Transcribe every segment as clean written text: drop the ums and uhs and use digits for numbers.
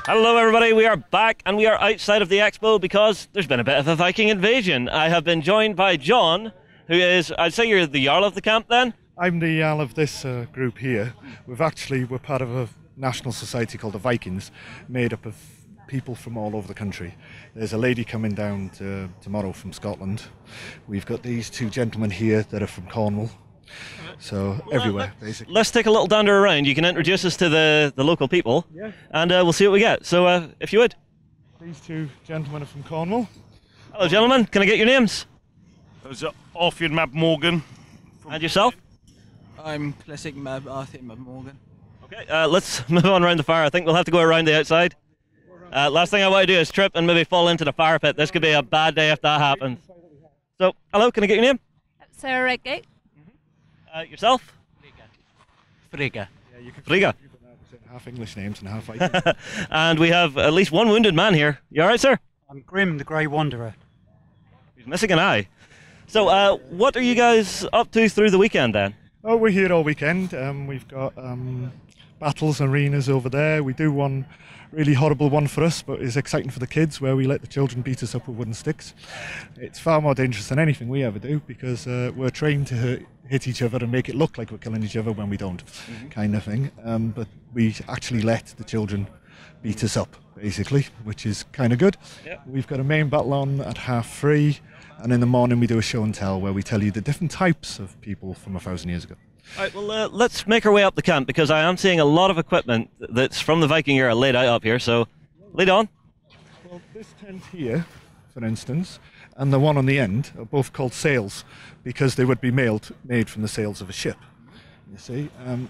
Hello everybody, we are back and we are outside of the Expo because there's been a bit of a Viking invasion. I have been joined by John, who is, I'd say you're the Jarl of the camp then? I'm the Jarl of this group here. We're part of a national society called the Vikings, made up of people from all over the country. There's a lady coming down tomorrow from Scotland. We've got these two gentlemen here that are from Cornwall. So everywhere, basically. Let's take a little dander around. You can introduce us to the local people, and we'll see what we get. So if you would. These two gentlemen are from Cornwall. Hello gentlemen, can I get your names? There's Orphean Mab Morgan. And yourself? I'm Classic Mab Arthur Mab Morgan. Okay, let's move on around the fire. I think we'll have to go around the outside. Last thing I want to do is trip and maybe fall into the fire pit. This could be a bad day if that happens. So, hello, can I get your name? Sarah Redgate. Yourself? Frigga. Yeah, you can Frigga. half English names and half Viking. And we have at least one wounded man here. You alright, sir? I'm Grim, the Grey Wanderer. He's missing an eye. So, what are you guys up to through the weekend then? Oh, we're here all weekend. We've got battles arenas over there. We do one really horrible one for us, but it's exciting for the kids, where we let the children beat us up with wooden sticks. It's far more dangerous than anything we ever do, because we're trained to hit each other and make it look like we're killing each other when we don't, kind of thing. But we actually let the children beat us up, basically, which is kind of good. Yep. We've got a main battle on at 3:30, and in the morning we do a show and tell where we tell you the different types of people from 1,000 years ago. Alright, well, let's make our way up the camp, because I am seeing a lot of equipment that's from the Viking era laid out up here, so lead on. Well, this tent here, for instance, and the one on the end are both called sails, because they would be made from the sails of a ship. You see,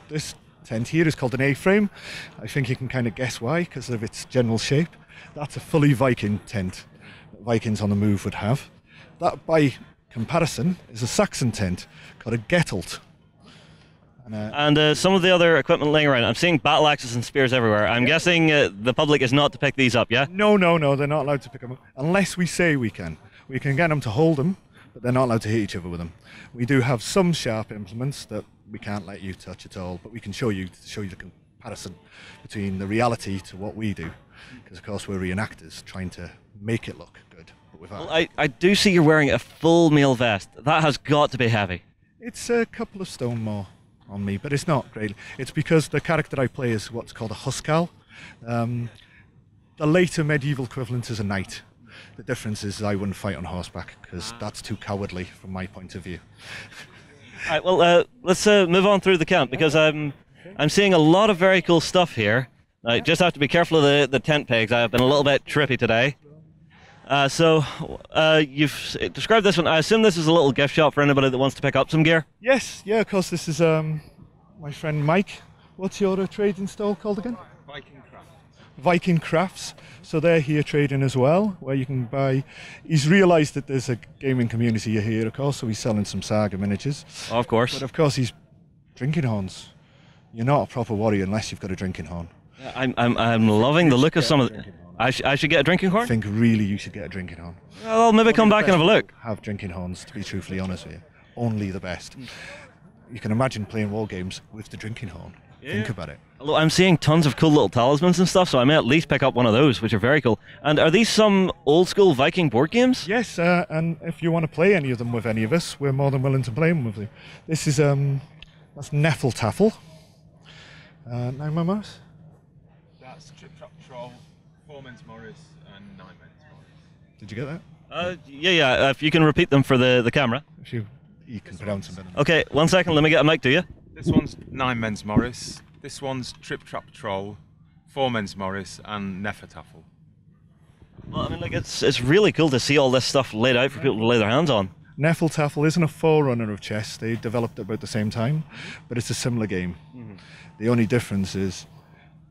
this tent here is called an A-frame. I think you can kind of guess why, because of its general shape. That's a fully Viking tent that Vikings on the move would have. That, by comparison, is a Saxon tent called a Gettelt. And some of the other equipment laying around, I'm seeing battle axes and spears everywhere. I'm guessing the public is not to pick these up, yeah? No, they're not allowed to pick them up, unless we say we can. We can get them to hold them, but they're not allowed to hit each other with them. We do have some sharp implements that we can't let you touch at all, but we can show you the comparison between the reality to what we do, because of course we're reenactors trying to make it look good. But without. Well, I do see you're wearing a full mail vest. That has got to be heavy. It's a couple of stone more on me, but it's not great. It's because the character I play is what's called a Huskal. The later medieval equivalent is a knight. The difference is I wouldn't fight on horseback, because that's too cowardly from my point of view. All right, well, let's move on through the camp, because I'm seeing a lot of very cool stuff here. I just have to be careful of the tent pegs. I've been a little bit trippy today. So you've described this one. I assume this is a little gift shop for anybody that wants to pick up some gear? Yes, yeah, of course. This is my friend Mike. What's your trading stall called again? Viking Crafts. Viking Crafts. So they're here trading as well, where you can buy. He's realised that there's a gaming community here, of course, so he's selling some Saga miniatures. Oh, of course. But of course he's drinking horns. You're not a proper warrior unless you've got a drinking horn. I'm loving the look of some of the... I should get a drinking horn? I think really you should get a drinking horn. Well, I'll maybe come back and have a look. Have drinking horns, to be truthfully honest with you. Only the best. You can imagine playing war games with the drinking horn. Yeah. Think about it. Although I'm seeing tons of cool little talismans and stuff, so I may at least pick up one of those, which are very cool. And are these some old school Viking board games? Yes, and if you want to play any of them with any of us, we're more than willing to play them with you. This is that's Neffel Taffel. Now my mouse. That's Trip Trap Troll, 4 Men's Morris, and 9 Men's Morris. Did you get that? Yeah. If you can repeat them for the camera. If you can pronounce them better. Okay, 1 second. Let me get a mic to you. This one's 9 Men's Morris. This one's Trip Trap Troll, 4 Men's Morris, and Nefertafel. Well, I mean, like it's really cool to see all this stuff laid out for people to lay their hands on. Neffel Taffel isn't a forerunner of chess. They developed it about the same time, but it's a similar game. The only difference is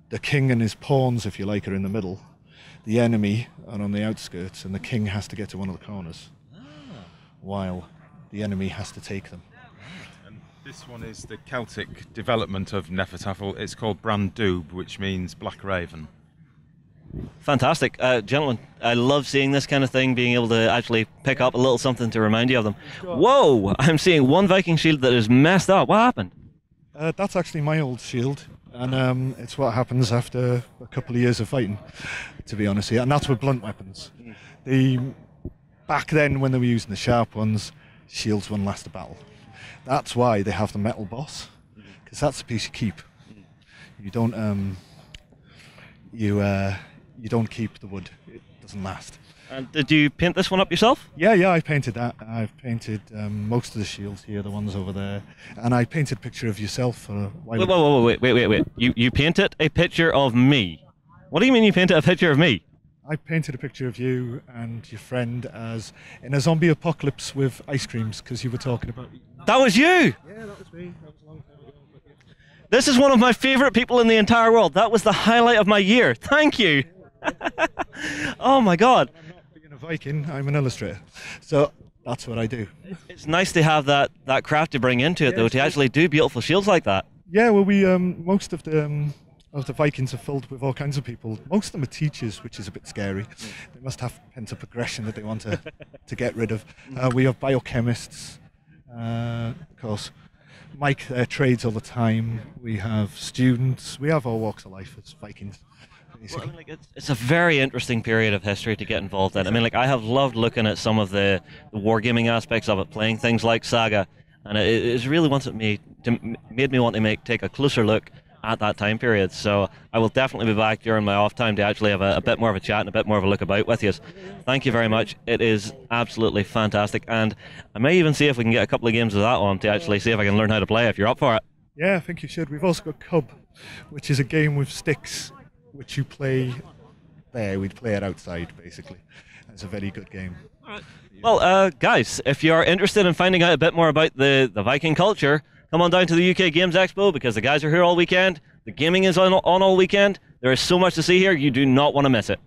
the king and his pawns, if you like, are in the middle. The enemy are on the outskirts, and the king has to get to one of the corners, while the enemy has to take them. And this one is the Celtic development of Nefertafel. It's called Brand Dubh, which means Black Raven. Fantastic. Gentlemen, I love seeing this kind of thing, being able to actually pick up a little something to remind you of them. Whoa! I'm seeing one Viking shield that is messed up. What happened? That's actually my old shield. and it's what happens after a couple of years of fighting, to be honest here, and that's with blunt weapons. Back then, when they were using the sharp ones, shields wouldn't last a battle. That's why they have the metal boss, because that's the piece you keep. You don't you don't keep the wood; it doesn't last. And did you paint this one up yourself? Yeah, I painted that. I've painted most of the shields here, the ones over there, and I painted a picture of yourself for a while. Wait. You painted a picture of me? What do you mean you painted a picture of me? I painted a picture of you and your friend as in a zombie apocalypse with ice creams, because you were talking about. That was you! Yeah, that was me. That was a long time ago. But yeah. This is one of my favourite people in the entire world. That was the highlight of my year. Thank you. Oh my God. I'm not being a Viking. I'm an illustrator, so that's what I do. It's nice to have that craft to bring into it, though, to actually do beautiful shields like that. Yeah, well, we most of the Vikings are filled with all kinds of people. Most of them are teachers, which is a bit scary. They must have pent-up aggression that they want to get rid of. We have biochemists, of course. Mike trades all the time. We have students. We have all walks of life as Vikings. Well, I mean, like, it's a very interesting period of history to get involved in. I mean, like, I have loved looking at some of the wargaming aspects of it, playing things like Saga, and it really made me want to take a closer look at that time period. So I will definitely be back during my off time to actually have a bit more of a chat and a bit more of a look about with you. Thank you very much. It is absolutely fantastic, and I may even see if we can get a couple of games of that on to actually see if I can learn how to play, if you're up for it. Yeah, I think you should. We've also got Cub, which is a game with sticks, which you play there. We'd play it outside, basically. It's a very good game. Well, guys, if you're interested in finding out a bit more about the Viking culture, come on down to the UK Games Expo, because the guys are here all weekend. The gaming is on all weekend. There is so much to see here, you do not want to miss it.